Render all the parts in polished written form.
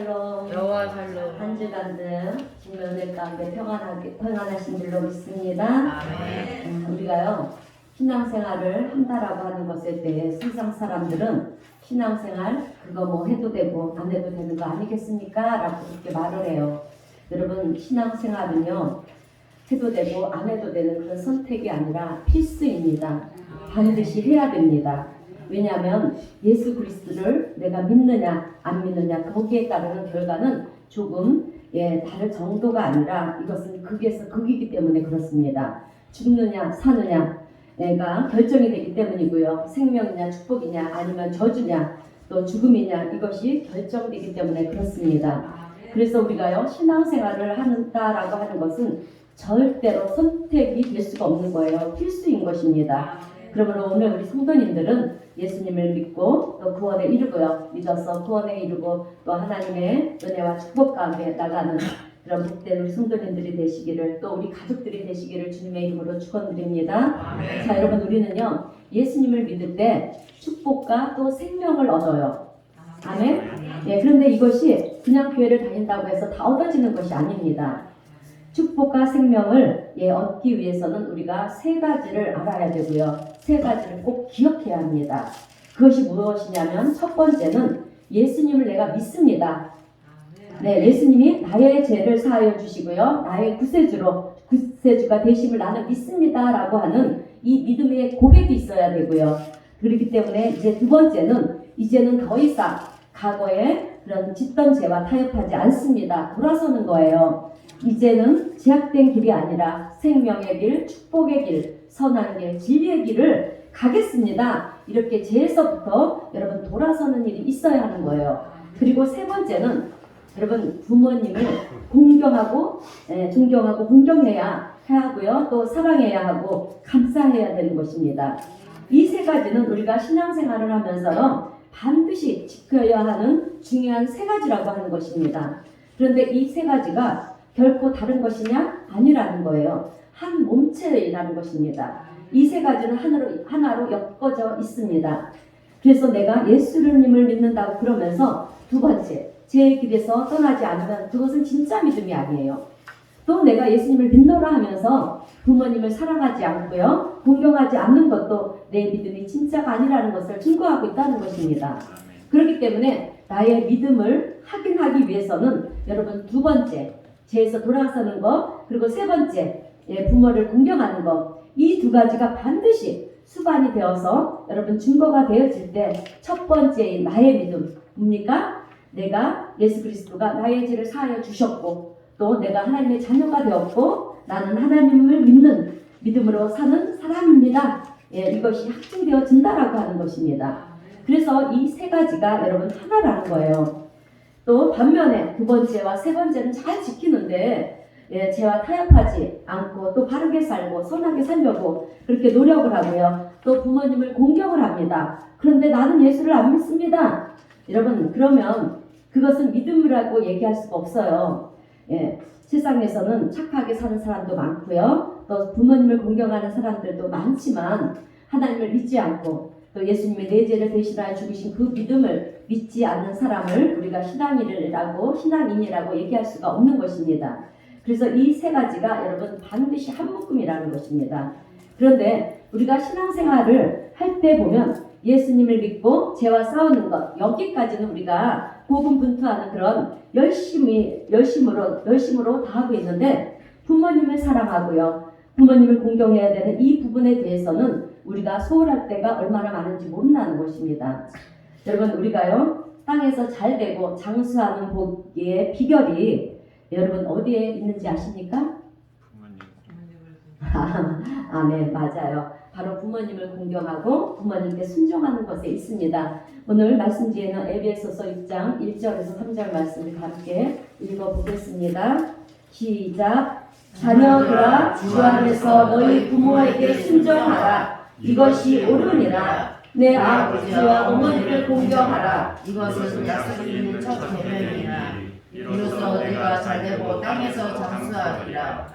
샬롬. 여호와 샬롬. 한 주간들 주님의 가운데 평안하신 줄로 믿습니다. 아멘. 우리가요 신앙생활을 한다라고 하는 것에 대해 세상 사람들은 신앙생활 그거 뭐 해도 되고 안 해도 되는 거 아니겠습니까? 라고 그렇게 말을 해요. 여러분 신앙생활은요 해도 되고 안 해도 되는 그런 선택이 아니라 필수입니다. 반드시 해야 됩니다. 왜냐하면 예수 그리스도를 내가 믿느냐 안 믿느냐 거기에 따르는 결과는 조금 다를 정도가 아니라 이것은 극에서 극이기 때문에 그렇습니다. 죽느냐 사느냐가 결정이 되기 때문이고요. 생명이냐 축복이냐 아니면 저주냐 또 죽음이냐 이것이 결정되기 때문에 그렇습니다. 그래서 우리가요 신앙생활을 한다라고 하는 것은 절대로 선택이 될 수가 없는 거예요. 필수인 것입니다. 그러므로 오늘 우리 성도님들은 예수님을 믿고 또 구원에 이르고요. 믿어서 구원에 이르고 또 하나님의 은혜와 축복 가운데 나가는 그런 복된 우리 성도님들이 되시기를 또 우리 가족들이 되시기를 주님의 이름으로 축원드립니다. 자 여러분 우리는요 예수님을 믿을 때 축복과 또 생명을 얻어요. 아멘. 그런데 이것이 그냥 교회를 다닌다고 해서 다 얻어지는 것이 아닙니다. 축복과 생명을 얻기 위해서는 우리가 세 가지를 알아야 되고요. 세 가지를 꼭 기억해야 합니다. 그것이 무엇이냐면 첫 번째는 예수님을 내가 믿습니다. 네, 예수님이 나의 죄를 사하여 주시고요. 나의 구세주가 되심을 나는 믿습니다. 라고 하는 이 믿음의 고백이 있어야 되고요. 그렇기 때문에 이제 두 번째는 이제는 더 이상 과거에 그런 짓던 죄와 타협하지 않습니다. 돌아서는 거예요. 이제는 제약된 길이 아니라 생명의 길, 축복의 길, 선한 길, 진리의 길을 가겠습니다. 이렇게 죄에서부터 여러분 돌아서는 일이 있어야 하는 거예요. 그리고 세 번째는 여러분 부모님을 공경하고 존경하고 공경해야 하고요. 또 사랑해야 하고 감사해야 되는 것입니다. 이 세 가지는 우리가 신앙생활을 하면서요. 반드시 지켜야 하는 중요한 세 가지라고 하는 것입니다. 그런데 이 세 가지가 결코 다른 것이냐? 아니라는 거예요. 한 몸체라는 것입니다. 이 세 가지는 하나로 엮어져 있습니다. 그래서 내가 예수님을 믿는다고 그러면서 두 번째, 제 길에서 떠나지 않으면 그것은 진짜 믿음이 아니에요. 또 내가 예수님을 믿노라 하면서 부모님을 사랑하지 않고요. 공경하지 않는 것도 내 믿음이 진짜가 아니라는 것을 증거하고 있다는 것입니다. 그렇기 때문에 나의 믿음을 확인하기 위해서는 여러분 두 번째, 죄에서 돌아서는 것, 그리고 세 번째, 부모를 공경하는 것, 이 두 가지가 반드시 수반이 되어서 여러분 증거가 되어질 때 첫 번째인 나의 믿음, 뭡니까? 내가 예수 그리스도가 나의 죄를 사하여 주셨고 또 내가 하나님의 자녀가 되었고 나는 하나님을 믿는 믿음으로 사는 사람입니다. 이것이 확증되어진다라고 하는 것입니다. 그래서 이 세 가지가 여러분 하나라는 거예요. 또 반면에 두 번째와 세 번째는 잘 지키는데 죄와 타협하지 않고 또 바르게 살고 선하게 살려고 그렇게 노력을 하고요. 또 부모님을 공경을 합니다. 그런데 나는 예수를 안 믿습니다. 여러분 그러면 그것은 믿음이라고 얘기할 수가 없어요. 세상에서는 착하게 사는 사람도 많고요. 또 부모님을 공경하는 사람들도 많지만 하나님을 믿지 않고 또 예수님의 내 죄를 대신하여 죽으신 그 믿음을 믿지 않는 사람을 우리가 신앙인이라고 얘기할 수가 없는 것입니다. 그래서 이 세 가지가 여러분 반드시 한 묶음이라는 것입니다. 그런데 우리가 신앙생활을 할 때 보면 예수님을 믿고 죄와 싸우는 것 여기까지는 우리가 고군분투하는 그런 열심으로 다 하고 있는데 부모님을 사랑하고요. 부모님을 공경해야 되는 이 부분에 대해서는 우리가 소홀할 때가 얼마나 많은지 모른다는 것입니다. 여러분 우리가요 땅에서 잘 되고 장수하는 복의 비결이 여러분 어디에 있는지 아십니까? 네 맞아요. 바로 부모님을 공경하고 부모님께 순종하는 것에 있습니다. 오늘 말씀지에는 에베소서 6장 1절에서 3절 말씀을 함께 읽어보겠습니다. 시작. 자녀들아 주 안에서 너희 부모에게 순종하라. 이것이 옳으니라. 내 아버지와 어머니를 공경하라. 이것은 약속 있는 첫 계명이나 이로써 내가 잘되고 땅에서 장수하리라.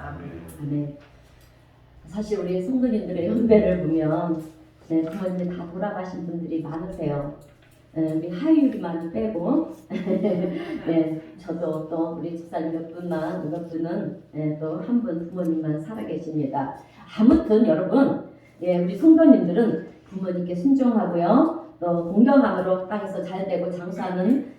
아멘. 사실 우리 성도님들의 연배를 보면 부모님이 다 돌아가신 분들이 많으세요. 우리 하율이만 빼고 네, 저도 또 우리 집사님 몇 분은 또 한 분 부모님만 살아계십니다. 아무튼 여러분, 우리 성도님들은 부모님께 순종하고요, 또 공경함으로 땅에서 잘되고 장수하는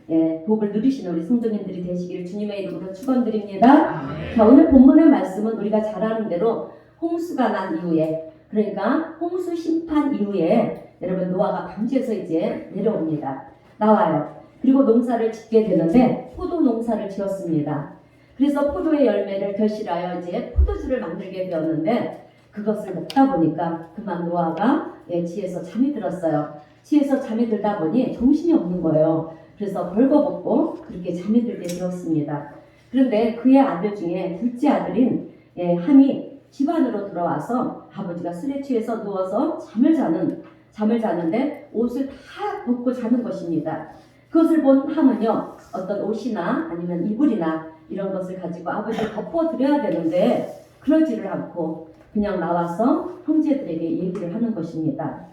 복을 누리시는 우리 성도님들이 되시기를 주님의 이름으로 축원드립니다. 자, 오늘 본문의 말씀은 우리가 잘 아는 대로 홍수가 난 이후에, 그러니까 홍수 심판 이후에 여러분 노아가 방주에서 이제 내려옵니다. 나와요. 그리고 농사를 짓게 되는데 포도 농사를 지었습니다. 그래서 포도의 열매를 결실하여 이제 포도주를 만들게 되었는데, 그것을 먹다 보니까 그만 노아가 지에서 잠이 들었어요. 지에서 잠이 들다 보니 정신이 없는 거예요. 그래서 벌거벗고 그렇게 잠이 들게 되었습니다. 그런데 그의 아들 중에 둘째 아들인 함이 집 안으로 들어와서 아버지가 술에 취해서 누워서 잠을 자는데 옷을 다 벗고 자는 것입니다. 그것을 본 함은요, 어떤 옷이나 아니면 이불이나 이런 것을 가지고 아버지를 덮어드려야 되는데 그러지를 않고 그냥 나와서 형제들에게 얘기를 하는 것입니다.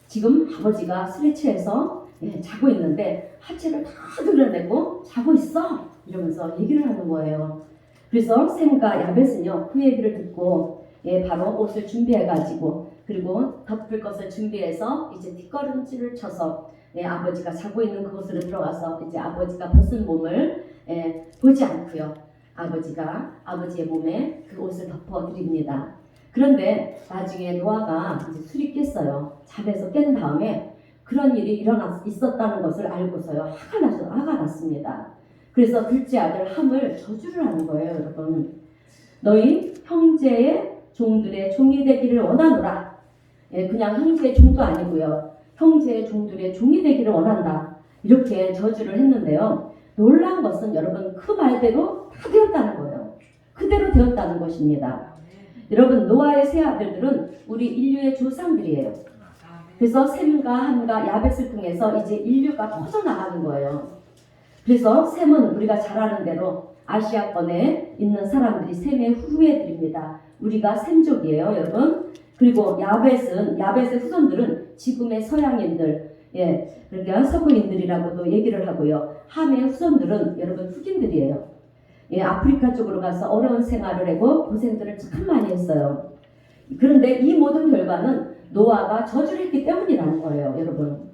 지금 아버지가 술에 취해서 자고 있는데 하체를 다 드러내고 자고 있어 이러면서 얘기를 하는 거예요. 그래서 셈과 야벳은요, 그 얘기를 듣고 바로 옷을 준비해가지고 그리고 덮을 것을 준비해서 이제 뒷걸음질을 쳐서 아버지가 자고 있는 그곳으로 들어가서 이제 아버지가 벗은 몸을 보지 않고요, 아버지의 몸에 그 옷을 덮어드립니다. 그런데 나중에 노아가 이제 술이 깼어요. 잠에서 깬 다음에 그런 일이 있었다는 것을 알고서요, 화가 났습니다. 그래서 둘째 아들 함을 저주를 하는 거예요. 여러분, 너희 형제의 종들의 종이 되기를 원하노라. 그냥 형제의 종도 아니고요, 형제의 종들의 종이 되기를 원한다. 이렇게 저주를 했는데요. 놀라운 것은 여러분, 그 말대로 다 되었다는 거예요. 그대로 되었다는 것입니다. 여러분, 노아의 세 아들들은 우리 인류의 조상들이에요. 그래서 셈과 함과 야벳을 통해서 이제 인류가 퍼져나가는 거예요. 그래서 셈은 우리가 잘 아는 대로 아시아권에 있는 사람들이 셈의 후예들입니다. 우리가 셈족이에요, 여러분. 그리고 야벳의 후손들은 지금의 서양인들, 그러니까 서구인들이라고도 얘기를 하고요. 함의 후손들은 여러분 흑인들이에요. 아프리카 쪽으로 가서 어려운 생활을 하고 고생들을 참 많이 했어요. 그런데 이 모든 결과는 노아가 저주를 했기 때문이라는 거예요, 여러분.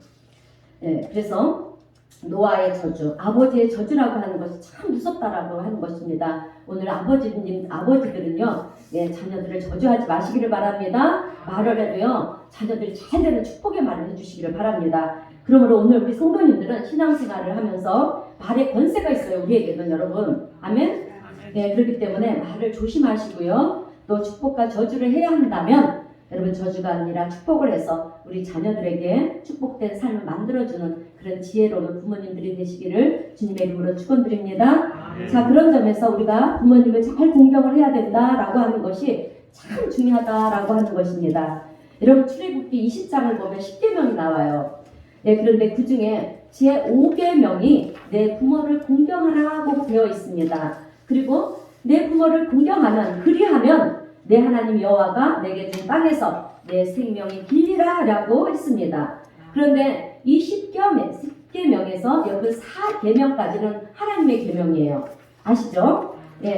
그래서 노아의 저주, 아버지의 저주라고 하는 것이 참 무섭다라고 하는 것입니다. 오늘 아버지들은요, 자녀들을 저주하지 마시기를 바랍니다. 말을 해도요, 자녀들이 잘 되는 축복의 말을 해주시기를 바랍니다. 그러므로 오늘 우리 성도님들은 신앙생활을 하면서 말에 권세가 있어요, 우리에게는, 여러분. 아멘? 그렇기 때문에 말을 조심하시고요. 또 축복과 저주를 해야 한다면 여러분, 저주가 아니라 축복을 해서 우리 자녀들에게 축복된 삶을 만들어주는 그런 지혜로운 부모님들이 되시기를 주님의 이름으로 축원드립니다. 자, 그런 점에서 우리가 부모님을 잘 공경을 해야 된다라고 하는 것이 참 중요하다라고 하는 것입니다. 여러분, 출애굽기 20장을 보면 10계명이 나와요. 그런데 그 중에 제5계명이 내 부모를 공경하라고 되어 있습니다. 그리고 내 부모를 공경하면, 그리하면 내 하나님 여호와가 내게 준 땅에서 내 생명이 길리라 라고 했습니다. 그런데 이 10계명에서 여러분 4계명까지는 하나님의 계명이에요. 아시죠?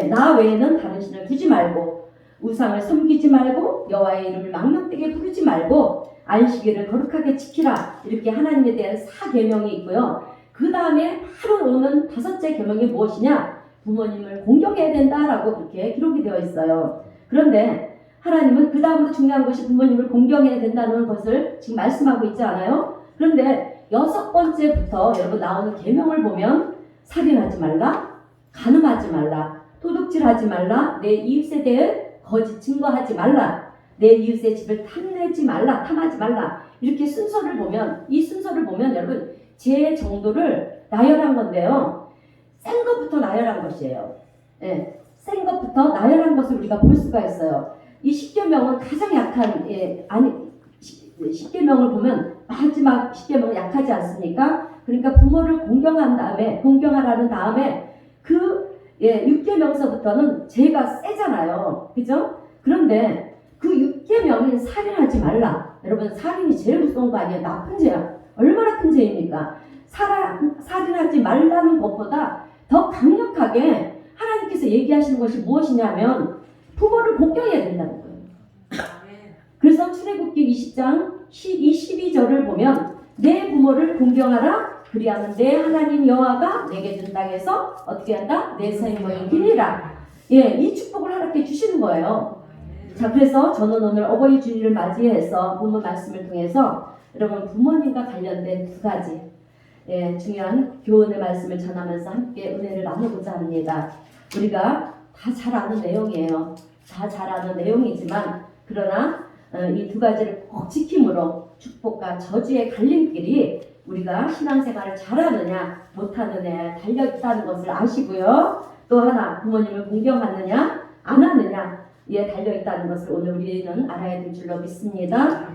나 외에는 다른 신을 두지 말고, 우상을 섬기지 말고, 여호와의 이름을 망령되게 부르지 말고, 안식일을 거룩하게 지키라. 이렇게 하나님에 대한 4계명이 있고요. 그 다음에 바로 오는 5째 계명이 무엇이냐? 부모님을 공경해야 된다라고 그렇게 기록이 되어 있어요. 그런데 하나님은 그 다음으로 중요한 것이 부모님을 공경해야 된다는 것을 지금 말씀하고 있지 않아요? 그런데 6번째부터 여러분 나오는 계명을 보면 살인하지 말라, 간음하지 말라, 도둑질하지 말라, 내 이웃에 대해 거짓 증거하지 말라, 내 이웃의 집을 탐하지 말라. 이렇게 순서를 보면, 이 순서를 보면 여러분 죄의 정도를 나열한 건데요. 센 것부터 나열한 것이에요. 센 것부터 나열한 것을 우리가 볼 수가 있어요. 이 10계명은 가장 약한, 10계명을 보면 마지막 10계명은 약하지 않습니까? 그러니까 부모를 공경하라는 다음에 그 6계명서부터는 죄가 세잖아요. 그죠? 그런데 그 6계명인 살인하지 말라. 여러분, 살인이 제일 무서운 거 아니에요? 나쁜 죄야. 얼마나 큰 죄입니까? 살인하지 말라는 것보다 더 강력하게 하나님께서 얘기하시는 것이 무엇이냐면 부모를 공경해야 된다는 거예요. 그래서 출애굽기 20장 12, 12절을 보면 내 부모를 공경하라. 그리하면 내 하나님 여호와가 내게 준 땅에서 어떻게 한다? 내 생명이 기니라. 예, 이 축복을 하나님께 주시는 거예요. 자, 그래서 저는 오늘 어버이 주일을 맞이해서 본문 말씀을 통해서 여러분 부모님과 관련된 두 가지 중요한 교훈의 말씀을 전하면서 함께 은혜를 나누고자 합니다. 우리가 다 잘 아는 내용이에요. 다 잘 아는 내용이지만 그러나 이 두 가지를 꼭 지킴으로 축복과 저주의 갈림길이 우리가 신앙생활을 잘하느냐 못하느냐에 달려있다는 것을 아시고요. 또 하나 부모님을 공경하느냐 안 하느냐에 달려있다는 것을 오늘 우리는 알아야 될 줄로 믿습니다.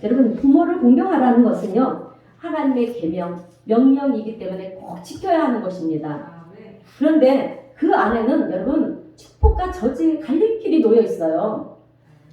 여러분 부모를 공경하라는 것은요. 하나님의 계명, 명령이기 때문에 꼭 지켜야 하는 것입니다. 그런데 그 안에는 여러분 축복과 저주의 갈림길이 놓여 있어요.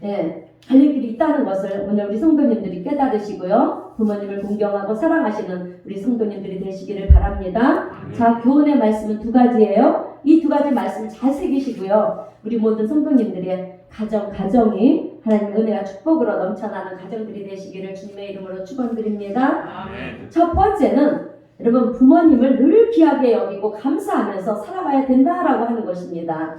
예, 갈림길이 있다는 것을 오늘 우리 성도님들이 깨달으시고요. 부모님을 공경하고 사랑하시는 우리 성도님들이 되시기를 바랍니다. 자, 교훈의 말씀은 두 가지예요. 이 두 가지 말씀 잘 새기시고요. 우리 모든 성도님들의 가정이 하나님의 은혜와 축복으로 넘쳐나는 가정들이 되시기를 주님의 이름으로 축원드립니다. 첫 번째는 여러분 부모님을 늘 귀하게 여기고 감사하면서 살아가야 된다라고 하는 것입니다.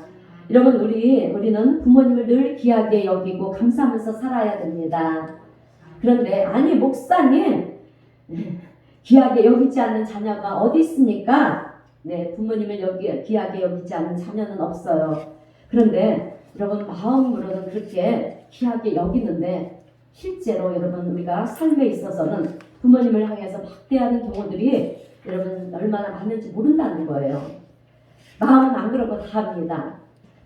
여러분 우리는 부모님을 늘 귀하게 여기고 감사하면서 살아야 됩니다. 그런데 아니 목사님 귀하게 여기지 않는 자녀가 어디 있습니까? 네, 부모님을 귀하게 여기지 않는 자녀는 없어요. 그런데 여러분 마음으로는 그렇게 귀하게 여기는데 실제로 여러분 우리가 삶에 있어서는 부모님을 향해서 막대하는 경우들이 여러분 얼마나 많은지 모른다는 거예요. 마음은 안 그러고 다 합니다.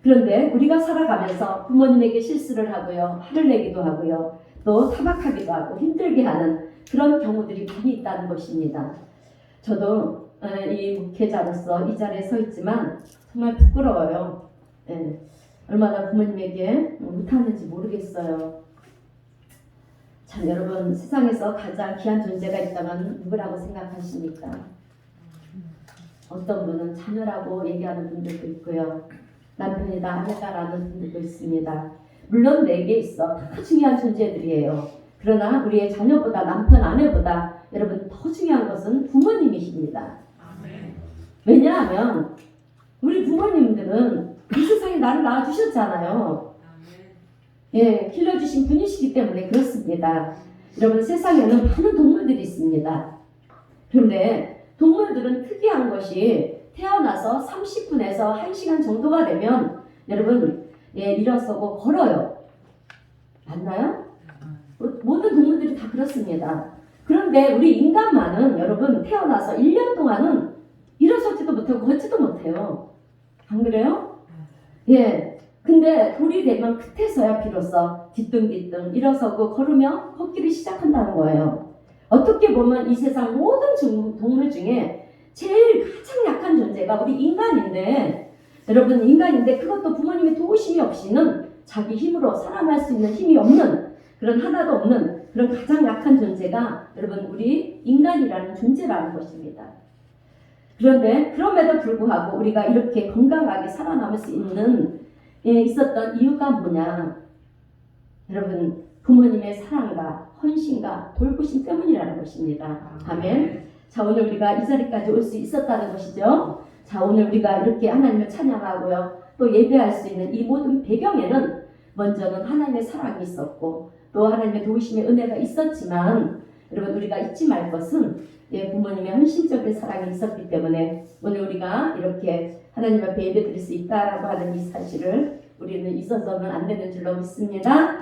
그런데 우리가 살아가면서 부모님에게 실수를 하고요. 화를 내기도 하고요. 또 타박하기도 하고 힘들게 하는 그런 경우들이 많이 있다는 것입니다. 저도 이 목회자로서 이 자리에 서 있지만 정말 부끄러워요. 얼마나 부모님에게 못하는지 모르겠어요. 참 여러분 세상에서 가장 귀한 존재가 있다면 누구라고 생각하십니까? 어떤 분은 자녀라고 얘기하는 분들도 있고요. 남편이다 아내다라는 분들도 있습니다. 물론 내게 있어 다 중요한 존재들이에요. 그러나 우리의 자녀보다 남편 아내보다 여러분 더 중요한 것은 부모님이십니다. 왜냐하면 우리 부모님들은 이 세상에 나를 낳아주셨잖아요. 예, 길러주신 분이시기 때문에 그렇습니다. 여러분 세상에는 많은 동물들이 있습니다. 그런데 동물들은 특이한 것이 태어나서 30분에서 1시간 정도가 되면 여러분 일어서고 걸어요. 맞나요? 모든 동물들이 다 그렇습니다. 그런데 우리 인간만은 여러분 태어나서 1년 동안은 일어서지도 못하고 걷지도 못해요. 안 그래요? 예. 근데 돌이 되면 끝에서야 비로소 뒤뚱뒤뚱 일어서고 걸으며 걷기를 시작한다는 거예요. 어떻게 보면 이 세상 모든 동물 중에 제일 가장 약한 존재가 우리 인간인데 여러분 인간인데 그것도 부모님의 도우심이 없이는 자기 힘으로 살아날 수 있는 힘이 없는 그런 하나도 없는 그런 가장 약한 존재가 여러분 우리 인간이라는 존재라는 것입니다. 그런데 그럼에도 불구하고 우리가 이렇게 건강하게 살아남을 수 있었던 이유가 뭐냐? 여러분 부모님의 사랑과 헌신과 돌보심 때문이라는 것입니다. 아멘. 자 오늘 우리가 이 자리까지 올 수 있었다는 것이죠. 자 오늘 우리가 이렇게 하나님을 찬양하고요. 또 예배할 수 있는 이 모든 배경에는 먼저는 하나님의 사랑이 있었고 또 하나님의 도우심의 은혜가 있었지만 여러분 우리가 잊지 말 것은 부모님의 헌신적인 사랑이 있었기 때문에 오늘 우리가 이렇게 하나님 앞에 예배드릴 수 있다라고 하는 이 사실을 우리는 있어서는 안 되는 줄로 믿습니다.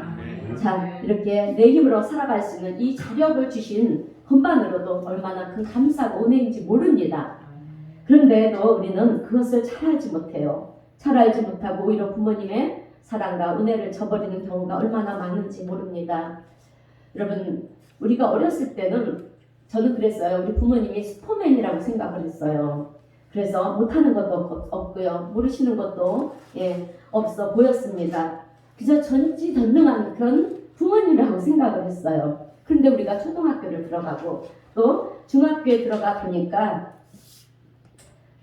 자 이렇게 내 힘으로 살아갈 수 있는 이 자력을 주신 것만으로도 얼마나 큰 감사가 은혜인지 모릅니다. 그런데도 우리는 그것을 잘 알지 못해요. 잘 알지 못하고 오히려 부모님의 사랑과 은혜를 저버리는 경우가 얼마나 많은지 모릅니다. 여러분 우리가 어렸을 때는 저는 그랬어요. 우리 부모님이 슈퍼맨이라고 생각을 했어요. 그래서 못하는 것도 없고요. 모르시는 것도 없어 보였습니다. 그저 전지전능한 그런 부모님이라고 생각을 했어요. 그런데 우리가 초등학교를 들어가고 또 중학교에 들어가 보니까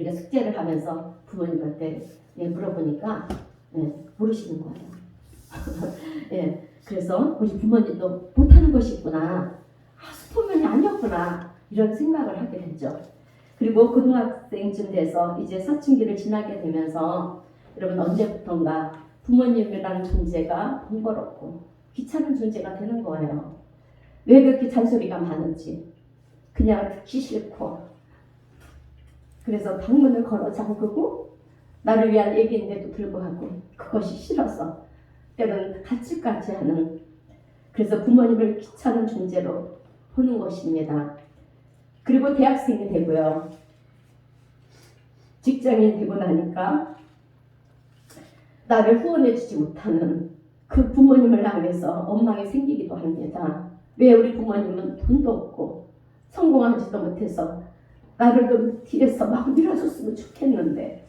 우리가 숙제를 하면서 부모님한테 물어보니까 모르시는 거예요. 그래서 우리 부모님도 못하는 것이 있구나. 수포면이 아니었구나. 이런 생각을 하게 되죠. 그리고 고등학생쯤 돼서 이제 사춘기를 지나게 되면서 여러분 언제부턴가 부모님이라는 존재가 번거롭고 귀찮은 존재가 되는 거예요. 왜 그렇게 잔소리가 많은지 그냥 듣기 싫고 그래서 방문을 걸어 잠그고 나를 위한 얘기인데도 불구하고 그것이 싫어서 때로는 가치까지 하는 그래서 부모님을 귀찮은 존재로 보는 것입니다. 그리고 대학생이 되고요. 직장인이 되고 나니까 나를 후원해주지 못하는 그 부모님을 향해서 원망이 생기기도 합니다. 왜 우리 부모님은 돈도 없고 성공하지도 못해서 나를 좀 뒤에서 막 밀어줬으면 좋겠는데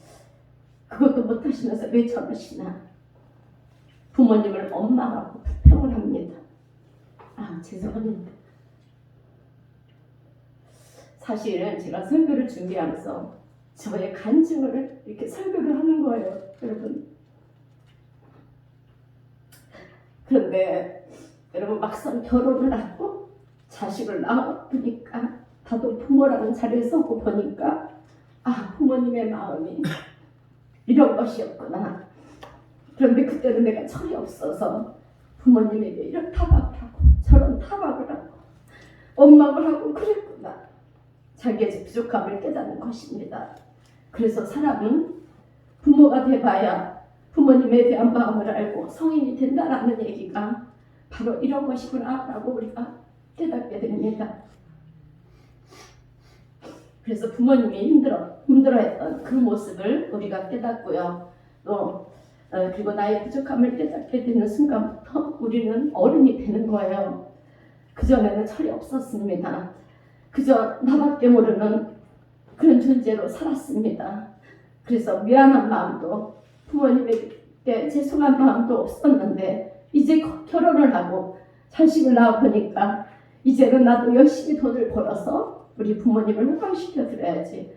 그것도 못하시면서 왜 저러시나 부모님을 원망하고 불평을 합니다. 죄송합니다. 사실은 제가 설교를 준비하면서 저의 간증을 이렇게 설교를 하는 거예요, 여러분. 그런데 여러분 막상 결혼을 하고 자식을 낳아보니까 나도 부모라는 자리에 서고 보니까 부모님의 마음이 이런 것이었구나. 그런데 그때는 내가 철이 없어서 부모님에게 이런 타박을 하고 저런 타박을 하고 원망을 하고 그랬구나. 자기의 부족함을 깨닫는 것입니다. 그래서 사람은 부모가 돼봐야 부모님에 대한 마음을 알고 성인이 된다라는 얘기가 바로 이런 것이구나 라고 우리가 깨닫게 됩니다. 그래서 부모님이 힘들어했던 그 모습을 우리가 깨닫고요. 또 그리고 나의 부족함을 깨닫게 되는 순간부터 우리는 어른이 되는 거예요. 그전에는 철이 없었습니다. 그저 나밖에 모르는 그런 존재로 살았습니다. 그래서 미안한 마음도 부모님에게 죄송한 마음도 없었는데 이제 결혼을 하고 자식을 낳아보니까 이제는 나도 열심히 돈을 벌어서 우리 부모님을 호강시켜 드려야지,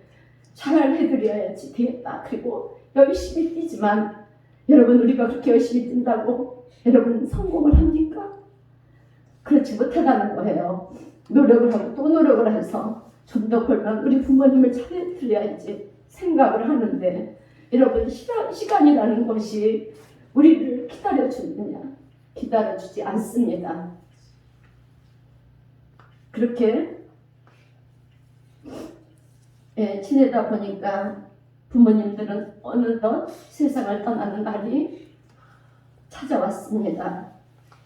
잘 해드려야지 되겠다. 그리고 열심히 뛰지만 여러분 우리가 그렇게 열심히 뛴다고 여러분 성공을 합니까? 그렇지 못하다는 거예요. 노력을 하고 또 노력을 해서 좀 더 벌면 우리 부모님을 잘해드려야지 생각을 하는데 여러분 시간이라는 것이 우리를 기다려주느냐? 기다려주지 않습니다. 그렇게 지내다 보니까 부모님들은 어느덧 세상을 떠나는 날이 찾아왔습니다.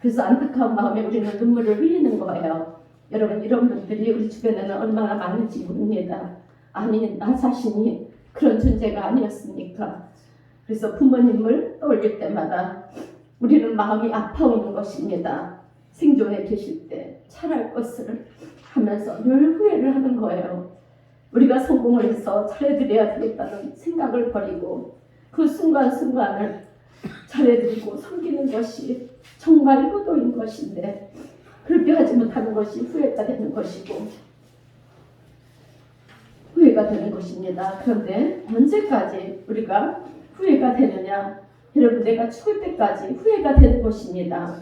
그래서 안타까운 마음에 우리는 눈물을 흘리는 거예요. 여러분 이런 분들이 우리 주변에는 얼마나 많은지 모릅니다. 아니 나 자신이 그런 존재가 아니었습니까? 그래서 부모님을 떠올릴 때마다 우리는 마음이 아파오는 것입니다. 생존에 계실 때 잘할 것을 하면서 늘 후회를 하는 거예요. 우리가 성공을 해서 잘해드려야 되겠다는 생각을 버리고 그 순간순간을 잘해드리고 섬기는 것이 정말 효도인 것인데 그렇게 하지 못하는 것이 후회가 되는 것이고 후회가 되는 것입니다. 그런데 언제까지 우리가 후회가 되느냐? 여러분 내가 죽을 때까지 후회가 되는 것입니다.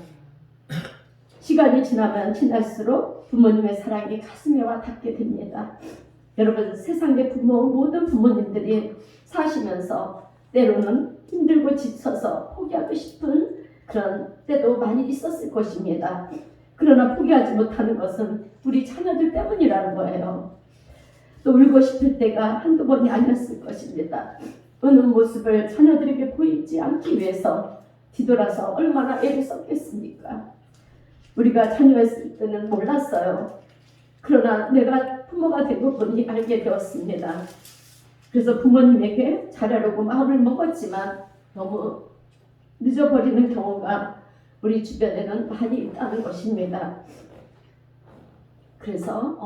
시간이 지나면 지날수록 부모님의 사랑이 가슴에 와 닿게 됩니다. 여러분 세상의 모든 부모님들이 사시면서 때로는 힘들고 지쳐서 포기하고 싶은 그런 때도 많이 있었을 것입니다. 그러나 포기하지 못하는 것은 우리 자녀들 때문이라는 거예요. 또 울고 싶을 때가 한두 번이 아니었을 것입니다. 우는 모습을 자녀들에게 보이지 않기 위해서 뒤돌아서 얼마나 애를 썼겠습니까? 우리가 자녀였을 때는 몰랐어요. 그러나 내가 부모가 되고 보니 알게 되었습니다. 그래서 부모님에게 잘하려고 마음을 먹었지만 너무 늦어버리는 경우가 우리 주변에는 많이 있다는 것입니다. 그래서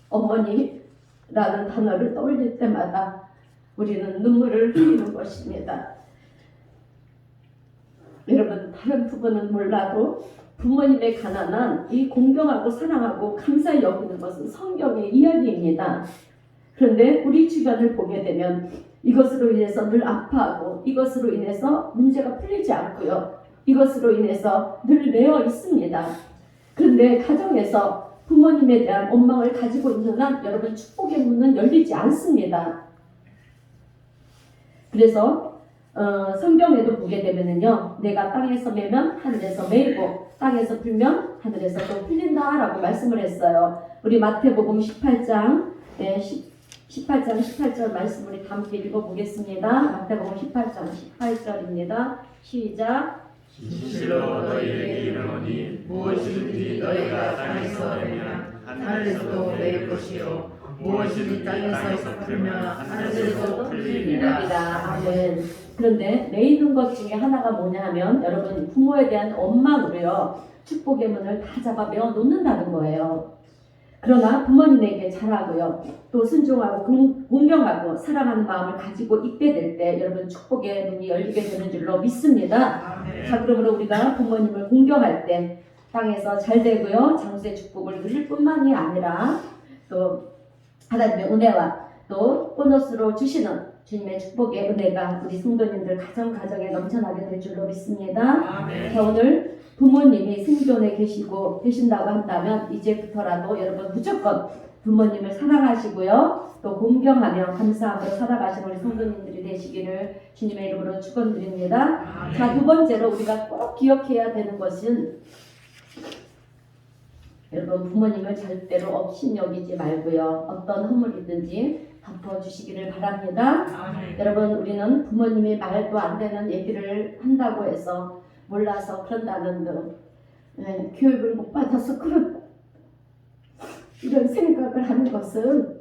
어머니라는 단어를 떠올릴 때마다 우리는 눈물을 흘리는 것입니다. 여러분 다른 부분은 몰라도 부모님의 가난한 이 공경하고 사랑하고 감사히 여기는 것은 성경의 이야기입니다. 그런데 우리 주변을 보게 되면 이것으로 인해서 늘 아파하고 이것으로 인해서 문제가 풀리지 않고요. 이것으로 인해서 늘 매여 있습니다. 그런데 가정에서 부모님에 대한 원망을 가지고 있는 한 여러분 축복의 문은 열리지 않습니다. 그래서 성경에도 보게 되면은요, 내가 땅에서 매면 하늘에서 매이고 땅에서 풀면 하늘에서 또 풀린다라고 말씀을 했어요. 우리 마태복음 18장 18절 말씀 우리 다 함께 읽어보겠습니다. 마태복음 18장 18절입니다. 시작. 진실로 너희에게 이르노니 무엇이든지 너희가 땅에서 매면 하늘에서도 매일 것이요 무엇이든지 땅에서 풀면 하늘에서도 풀리리라. 아멘. 그런데 매이는 것 중에 하나가 뭐냐 하면 여러분 부모에 대한 원망으로요 축복의 문을 다 잡아 메어 놓는다는 거예요. 그러나 부모님에게 잘하고요 또 순종하고 공경하고 사랑하는 마음을 가지고 있게 될 때 여러분 축복의 문이 열리게 되는 줄로 믿습니다. 자, 그러므로 우리가 부모님을 공경할 때 땅에서 잘 되고요 장수의 축복을 누릴 뿐만이 아니라 또 하나님의 은혜와 또 보너스로 주시는 주님의 축복의 은혜가 우리 성도님들 가정에 넘쳐나게 될 줄로 믿습니다. 자, 오늘 부모님이 생존에 계신다고 한다면 이제부터라도 여러분 무조건 부모님을 사랑하시고요 또 공경하며 감사함으로 살아가시는 우리 성도님들이 되시기를 주님의 이름으로 축원드립니다. 자, 두 번째로 우리가 꼭 기억해야 되는 것은 여러분 부모님을 절대로 업신여기지 말고요 어떤 허물이든지 덮어주시기를 바랍니다. 여러분 우리는 부모님이 말도 안 되는 얘기를 한다고 해서 몰라서 그런다는 등 교육을 못 받아서 그런 이런 생각을 하는 것은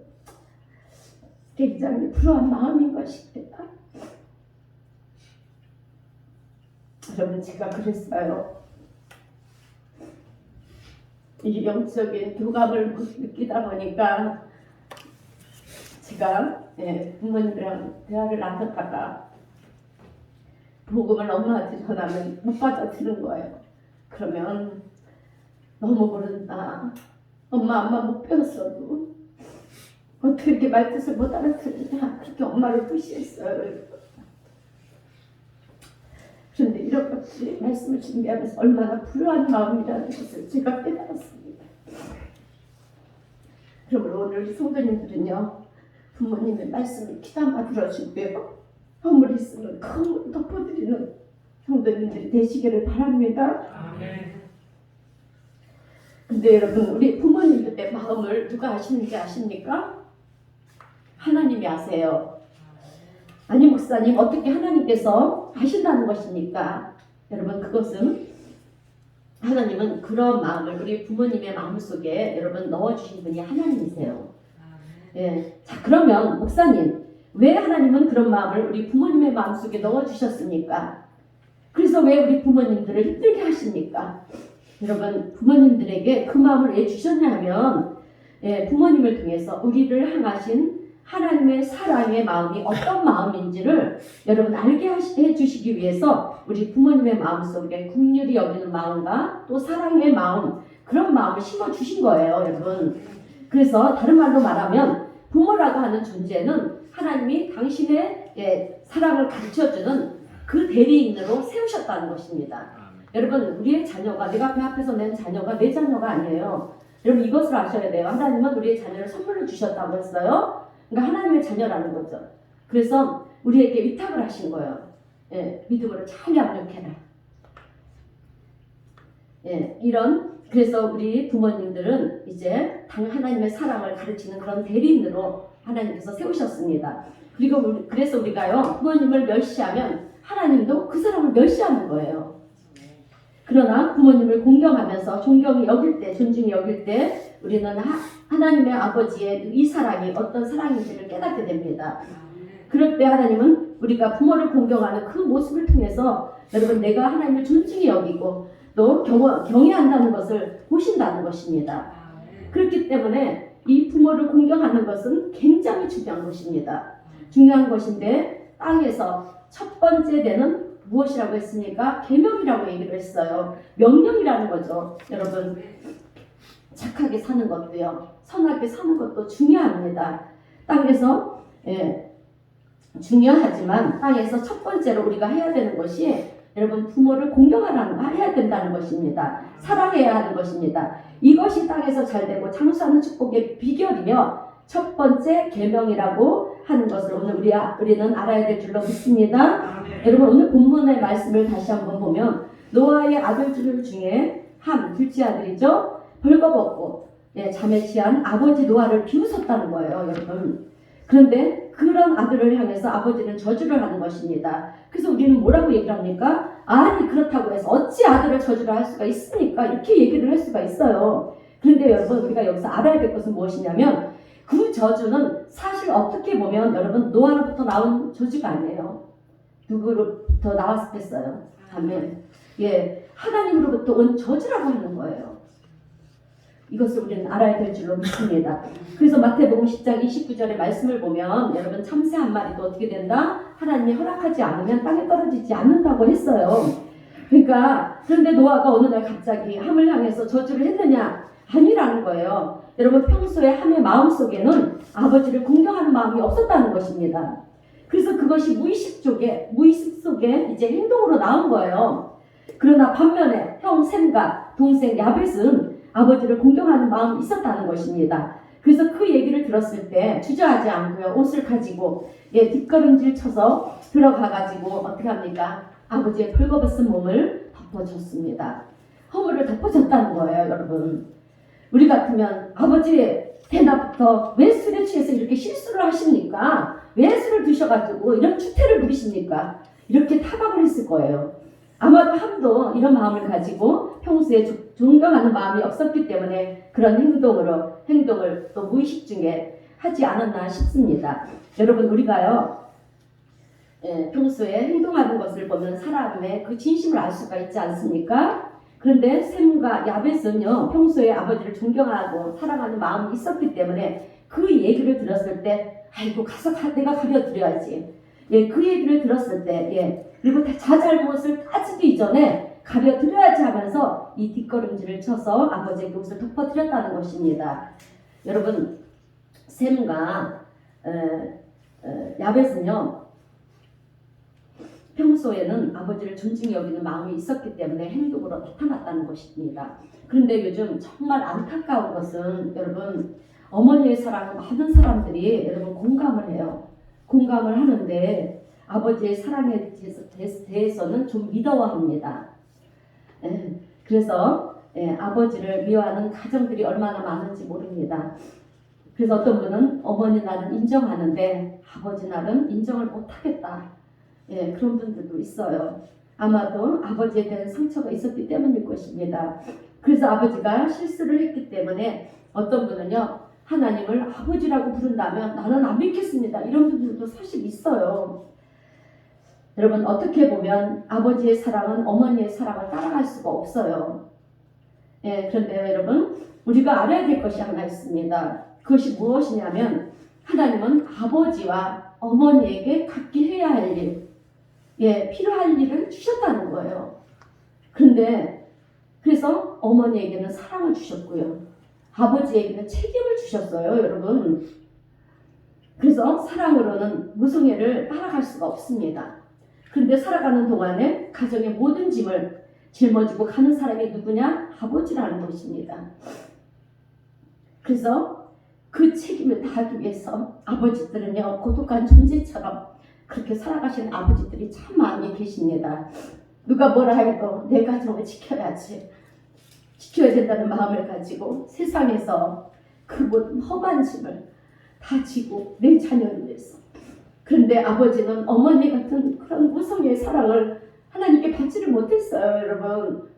굉장히 불안한 마음인 것입니다. 여러분 제가 그랬어요. 이 영적인 교감을 느끼다 보니까 제가 부모님이랑 대화를 나눴다가 복음을 엄마한테 전하면 못 받아들는 거예요. 그러면 너무 모른다. 엄마 못 배웠어도 어떻게 이렇게 말뜻을 못 알아듣느냐 그렇게 엄마를 무시했어요. 그런데 이런 것들이 말씀을 준비하면서 얼마나 불우한 마음이라는 것을 제가 깨달았습니다. 그러므로 오늘 우리 성도님들은요 부모님의 말씀을 귀담아 들어주고요 허물이 있으면 그 허물을 덮어드리는 성도님들이 되시기를 바랍니다. 근데 여러분 우리 부모님들의 마음을 누가 아시는지 아십니까? 하나님이 아세요. 아니 목사님 어떻게 하나님께서 아신다는 것입니까? 여러분 그것은 하나님은 그런 마음을 우리 부모님의 마음속에 여러분 넣어주신 분이 하나님이세요. 자 그러면 목사님 왜 하나님은 그런 마음을 우리 부모님의 마음속에 넣어주셨습니까? 그래서 왜 우리 부모님들을 힘들게 하십니까? 여러분 부모님들에게 그 마음을 왜 주셨냐면 부모님을 통해서 우리를 향하신 하나님의 사랑의 마음이 어떤 마음인지를 여러분 알게 해주시기 위해서 우리 부모님의 마음속에 긍휼히 여기는 마음과 또 사랑의 마음 그런 마음을 심어주신 거예요 여러분. 그래서 다른 말로 말하면 부모라고 하는 존재는 하나님이 당신의 사랑을 가르쳐주는 그 대리인으로 세우셨다는 것입니다. 여러분 우리의 자녀가 내가 배 앞에서 낸 자녀가 내 자녀가 아니에요. 여러분 이것을 아셔야 돼요. 하나님은 우리의 자녀를 선물로 주셨다고 했어요. 그러니까 하나님의 자녀라는 거죠. 그래서 우리에게 위탁을 하신 거예요. 믿음으로 잘 양육해라. 그래서 우리 부모님들은 이제 하나님의 사랑을 가르치는 그런 대리인으로 하나님께서 세우셨습니다. 그리고 그래서 우리가요 부모님을 멸시하면 하나님도 그 사람을 멸시하는 거예요. 그러나 부모님을 공경하면서 존경이 여길 때, 존중이 여길 때 우리는 하나님의 아버지의 이 사랑이 어떤 사랑인지를 깨닫게 됩니다. 그럴 때 하나님은 우리가 부모를 공경하는 그 모습을 통해서 여러분 내가 하나님을 존중히 여기고 또 경외한다는 것을 보신다는 것입니다. 그렇기 때문에 이 부모를 공경하는 것은 굉장히 중요한 것입니다. 중요한 것인데 땅에서 첫 번째 되는 무엇이라고 했습니까? 계명이라고 얘기를 했어요. 명령이라는 거죠. 여러분, 착하게 사는 것도요, 선하게 사는 것도 중요합니다. 땅에서 중요하지만 땅에서 첫 번째로 우리가 해야 되는 것이 여러분 부모를 해야 된다는 것입니다. 사랑해야 하는 것입니다. 이것이 땅에서 잘되고 장수하는 축복의 비결이며 첫 번째 계명이라고 하는 것을 오늘 우리는 알아야 될 줄로 믿습니다. 여러분 오늘 본문의 말씀을 다시 한번 보면 노아의 아들들 중에 둘째 아들이죠. 벌거벗고 잠에 취한 아버지 노아를 비웃었다는 거예요, 여러분. 그런데 그런 아들을 향해서 아버지는 저주를 하는 것입니다. 그래서 우리는 뭐라고 얘기를 합니까? 아니 그렇다고 해서 어찌 아들을 저주를 할 수가 있습니까? 이렇게 얘기를 할 수가 있어요. 그런데 여러분 우리가 여기서 알아야 될 것은 무엇이냐면 그 저주는 사실 어떻게 보면 여러분 노아로부터 나온 저주가 아니에요. 누구로부터 나왔겠어요? 아멘. 하나님으로부터 온 저주라고 하는 거예요. 이것을 우리는 알아야 될 줄로 믿습니다. 그래서 마태복음 10장 29절의 말씀을 보면 여러분 참새 한 마리도 어떻게 된다? 하나님이 허락하지 않으면 땅에 떨어지지 않는다고 했어요. 그런데 노아가 어느 날 갑자기 함을 향해서 저주를 했느냐? 아니라는 거예요. 여러분 평소에 함의 마음속에는 아버지를 공경하는 마음이 없었다는 것입니다. 그래서 그것이 무의식 속에 이제 행동으로 나온 거예요. 그러나 반면에 형 셈과 동생 야벳은 아버지를 공경하는 마음이 있었다는 것입니다. 그래서 그 얘기를 들었을 때 주저하지 않고요. 옷을 가지고 뒷걸음질 쳐서 들어가가지고 어떻게 합니까? 아버지의 벌거벗은 몸을 덮어줬습니다. 허물을 덮어줬다는 거예요, 여러분. 우리 같으면 아버지 대낮부터 왜 술에 취해서 이렇게 실수를 하십니까? 왜 술을 드셔가지고 이런 추태를 부리십니까? 이렇게 타박을 했을 거예요. 아마도 함도 이런 마음을 가지고 평소에 존경하는 마음이 없었기 때문에 그런 행동을 또 무의식 중에 하지 않았나 싶습니다. 여러분 우리가요 평소에 행동하는 것을 보면 사람의 그 진심을 알 수가 있지 않습니까? 그런데 셈과 야벳은요 평소에 아버지를 존경하고 사랑하는 마음이 있었기 때문에 그 얘기를 들었을 때 아이고 가서 내가 가려드려야지. 그 얘기를 들었을 때 그리고 자잘못을 따지기 이전에 가려드려야지 하면서 이 뒷걸음질을 쳐서 아버지에게 옷을 덮어드렸다는 것입니다. 여러분 셈과 야벳은요 평소에는 아버지를 존중히 여기는 마음이 있었기 때문에 행동으로 나타났다는 것입니다. 그런데 요즘 정말 안타까운 것은 여러분 어머니의 사랑을 많은 사람들이 여러분 공감을 해요. 공감을 하는데 아버지의 사랑에 대해서는 좀 미워합니다. 그래서 아버지를 미워하는 가정들이 얼마나 많은지 모릅니다. 그래서 어떤 분은 어머니 나는 인정하는데 아버지 나는 인정을 못하겠다. 그런 분들도 있어요. 아마도 아버지에 대한 상처가 있었기 때문일 것입니다. 그래서 아버지가 실수를 했기 때문에 어떤 분은요 하나님을 아버지라고 부른다면 나는 안 믿겠습니다. 이런 분들도 사실 있어요. 여러분 어떻게 보면 아버지의 사랑은 어머니의 사랑을 따라갈 수가 없어요. 그런데 여러분 우리가 알아야 될 것이 하나 있습니다. 그것이 무엇이냐면 하나님은 아버지와 어머니에게 각기 해야 할 일, 필요할 일을 주셨다는 거예요. 그래서 어머니에게는 사랑을 주셨고요. 아버지에게는 책임을 주셨어요, 여러분. 그래서 사랑으로는 무성애를 따라갈 수가 없습니다. 그런데 살아가는 동안에 가정의 모든 짐을 짊어지고 가는 사람이 누구냐? 아버지라는 것입니다. 그래서 그 책임을 다하기 위해서 아버지들은요 고독한 존재처럼 그렇게 살아가시는 아버지들이 참 많이 계십니다. 누가 뭐라 해도 내 가정을 지켜야 된다는 마음을 가지고 세상에서 그 모든 험한 짐을 다 지고 내 자녀를 위해서. 그런데 아버지는 어머니 같은 그런 무성의 사랑을 하나님께 받지를 못했어요, 여러분.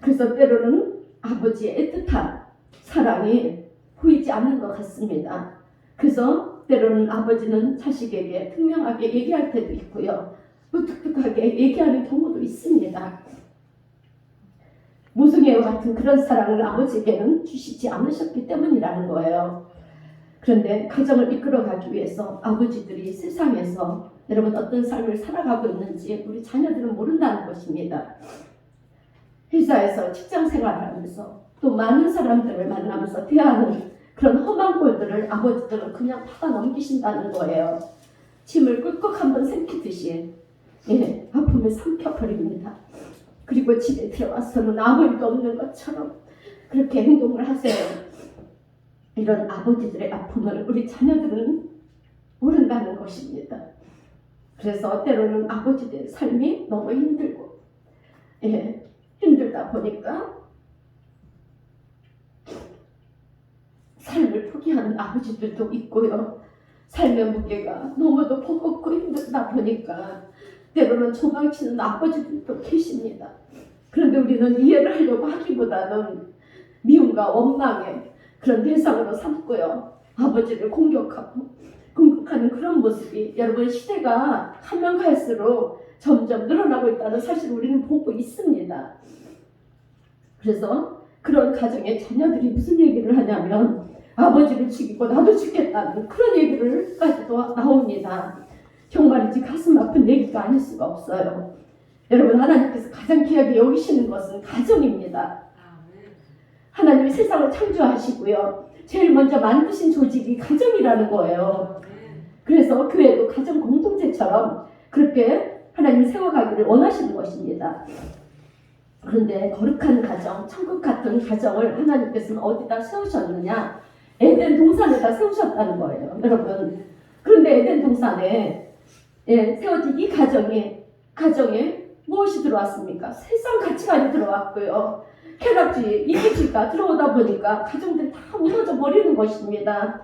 그래서 때로는 아버지의 애틋한 사랑이 보이지 않는 것 같습니다. 그래서 때로는 아버지는 자식에게 분명하게 얘기할 때도 있고요. 무뚝뚝하게 얘기하는 경우도 있습니다. 무성애와 같은 그런 사랑을 아버지에게는 주시지 않으셨기 때문이라는 거예요. 그런데 가정을 이끌어가기 위해서 아버지들이 세상에서 여러분 어떤 삶을 살아가고 있는지 우리 자녀들은 모른다는 것입니다. 회사에서 직장 생활을 하면서 또 많은 사람들을 만나면서 대하는 그런 험한 꼴들을 아버지들은 그냥 받아 넘기신다는 거예요. 침을 꿀꺽 한번 삼키듯이 아픔을 삼켜버립니다. 그리고 집에 들어와서는 아무 일도 없는 것처럼 그렇게 행동을 하세요. 이런 아버지들의 아픔을 우리 자녀들은 모른다는 것입니다. 그래서 때로는 아버지들의 삶이 너무 힘들고 힘들다 보니까 삶을 포기하는 아버지들도 있고요. 삶의 무게가 너무도 버겁고 힘들다 보니까 때로는 도망치는 아버지들도 계십니다. 그런데 우리는 이해를 하려고 하기보다는 미움과 원망의 그런 대상으로 삼고요. 아버지를 공격하는 그런 모습이 여러분 시대가 가면 갈수록 점점 늘어나고 있다는 사실을 우리는 보고 있습니다. 그래서 그런 가정의 자녀들이 무슨 얘기를 하냐면 아버지를 죽이고 나도 죽겠다는 그런 얘기를까지도 나옵니다. 정말이지 가슴 아픈 얘기가 아닐 수가 없어요. 여러분 하나님께서 가장 귀하게 여기시는 것은 가정입니다. 하나님이 세상을 창조하시고요. 제일 먼저 만드신 조직이 가정이라는 거예요. 그래서 교회도 가정 공동체처럼 그렇게 하나님이 세워가기를 원하시는 것입니다. 그런데 거룩한 가정, 천국 같은 가정을 하나님께서는 어디다 세우셨느냐? 에덴 동산에다 세우셨다는 거예요, 여러분. 그런데 에덴 동산에 세워진 이 가정에 무엇이 들어왔습니까? 세상 가치관이 들어왔고요. 쾌락주의, 이기주의가 들어오다 보니까 가정들이 다 무너져 버리는 것입니다.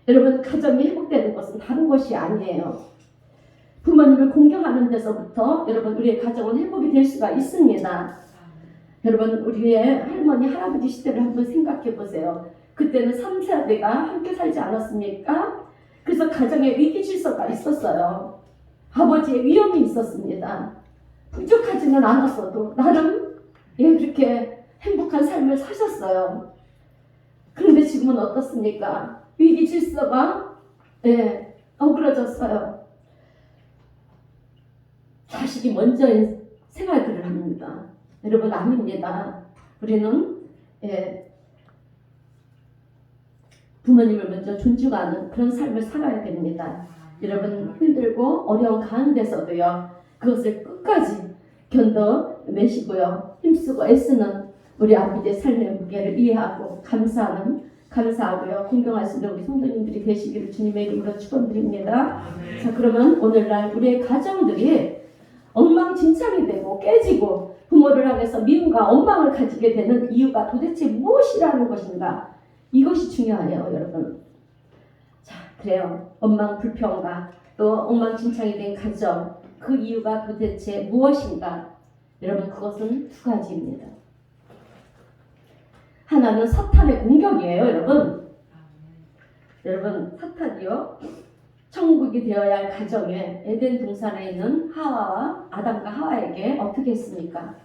여러분 가정이 회복되는 것은 다른 것이 아니에요. 부모님을 공경하는 데서부터 여러분 우리의 가정은 회복이 될 수가 있습니다. 여러분 우리의 할머니 할아버지 시대를 한번 생각해 보세요. 그때는 3세대가 함께 살지 않았습니까? 그래서 가정에 위기 질서가 있었어요. 아버지의 위험이 있었습니다. 부족하지는 않았어도 나름 그렇게 행복한 삶을 사셨어요. 그런데 지금은 어떻습니까? 위기 질서가 어그러졌어요. 자식이 먼저 생활들을 합니다. 여러분 아닙니다. 우리는 부모님을 먼저 존중하는 그런 삶을 살아야 됩니다. 여러분 힘들고 어려운 가운데서도요. 그것을 끝까지 견뎌내시고요. 힘쓰고 애쓰는 우리 아버지의 삶의 무게를 이해하고 감사하고요. 공경할 수 있는 우리 성도님들이 되시기를 주님의 이름으로 축원드립니다. 자, 그러면 오늘날 우리의 가정들이 엉망진창이 되고 깨지고 부모를 향해서 미움과 원망을 가지게 되는 이유가 도대체 무엇이라는 것인가? 이것이 중요해요, 여러분. 자, 그래요. 원망, 불평과 또 엉망진창이 된 가정, 그 이유가 도대체 무엇인가? 여러분, 그것은 두 가지입니다. 하나는 사탄의 공격이에요, 여러분. 여러분, 사탄이요. 천국이 되어야 할 가정에 에덴 동산에 있는 아담과 하와에게 어떻게 했습니까?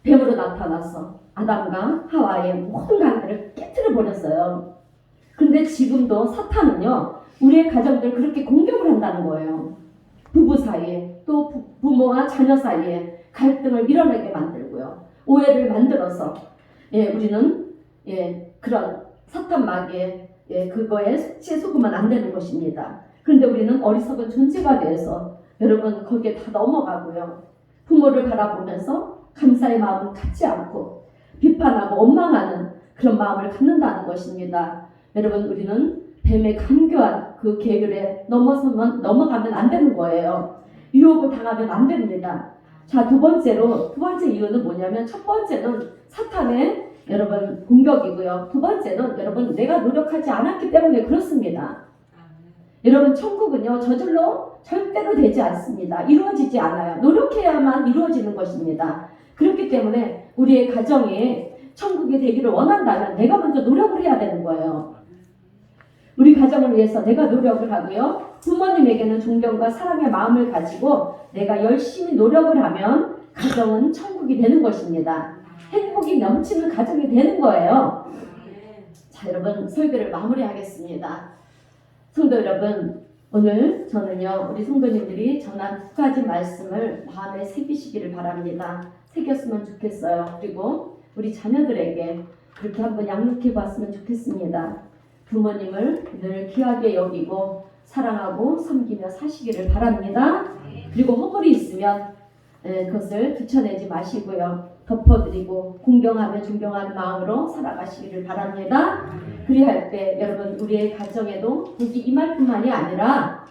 뱀으로 나타나서 아담과 하와의 모든 관계를 깨뜨려 버렸어요. 그런데 지금도 사탄은요, 우리의 가정들 그렇게 공격을 한다는 거예요. 부부 사이에 또 부모와 자녀 사이에 갈등을 밀어내게 만들고요. 오해를 만들어서 우리는 그런 사탄 마귀에 그거에 숙지에 속으면 안 되는 것입니다. 그런데 우리는 어리석은 존재가 돼서 여러분 거기에 다 넘어가고요. 부모를 바라보면서 감사의 마음을 갖지 않고 비판하고 원망하는 그런 마음을 갖는다는 것입니다. 여러분 우리는 뱀의 간교한 그 계율에 넘어가면 안 되는 거예요. 유혹을 당하면 안 됩니다. 자, 두 번째 이유는 뭐냐면 첫 번째는 사탄의 여러분 공격이고요. 두 번째는 여러분 내가 노력하지 않았기 때문에 그렇습니다. 여러분 천국은요 저절로 절대로 되지 않습니다. 이루어지지 않아요. 노력해야만 이루어지는 것입니다. 그렇기 때문에 우리의 가정이 천국이 되기를 원한다면 내가 먼저 노력을 해야 되는 거예요. 우리 가정을 위해서 내가 노력을 하고요. 부모님에게는 존경과 사랑의 마음을 가지고 내가 열심히 노력을 하면 가정은 천국이 되는 것입니다. 행복이 넘치는 가정이 되는 거예요. 자, 여러분 설교를 마무리하겠습니다. 성도 여러분, 오늘 저는요 우리 성도님들이 전한 두 가지 말씀을 마음에 새기시기를 바랍니다. 새겼으면 좋겠어요. 그리고 우리 자녀들에게 그렇게 한번 양육해 봤으면 좋겠습니다. 부모님을 늘 귀하게 여기고 사랑하고 섬기며 사시기를 바랍니다. 그리고 허물이 있으면 그것을 붙여내지 마시고요. 덮어드리고 공경하며 존경하는 마음으로 살아가시기를 바랍니다. 그리할 때 여러분 우리의 가정에도 복이 임할 뿐만이 아니라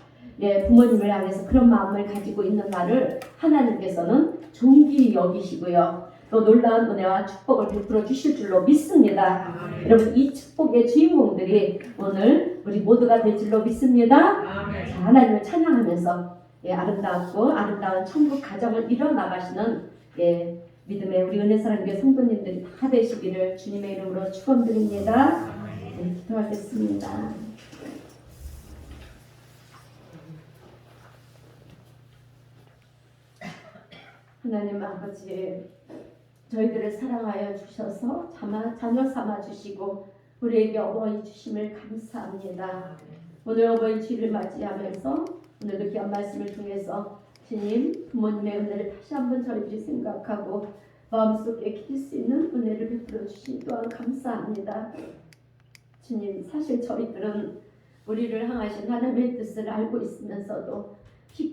부모님을 향해서 그런 마음을 가지고 있는 나를 하나님께서는 존귀히 여기시고요. 또 놀라운 은혜와 축복을 베풀어 주실 줄로 믿습니다. 여러분 이 축복의 주인공들이 오늘 우리 모두가 될 줄로 믿습니다. 자, 하나님을 찬양하면서 아름답고 아름다운 천국 가정을 이뤄나가시는 믿음의 우리 은혜사랑교회 성도님들이 다 되시기를 주님의 이름으로 축원드립니다. 기도하겠습니다. 하나님 아버지, 저희들을 사랑하여 주셔서 자녀 삼아 주시고 우리에게 어버이 주심을 감사합니다. 오늘 어버이 주일을 맞이하면서 오늘도 귀한 말씀을 통해서 주님 부모님의 은혜를 다시 한번 저희들이 생각하고 마음속에 기릴 수 있는 은혜를 베풀어 주신 또한 감사합니다. 주님 사실 저희들은 우리를 향하신 하나님의 뜻을 알고 있으면서도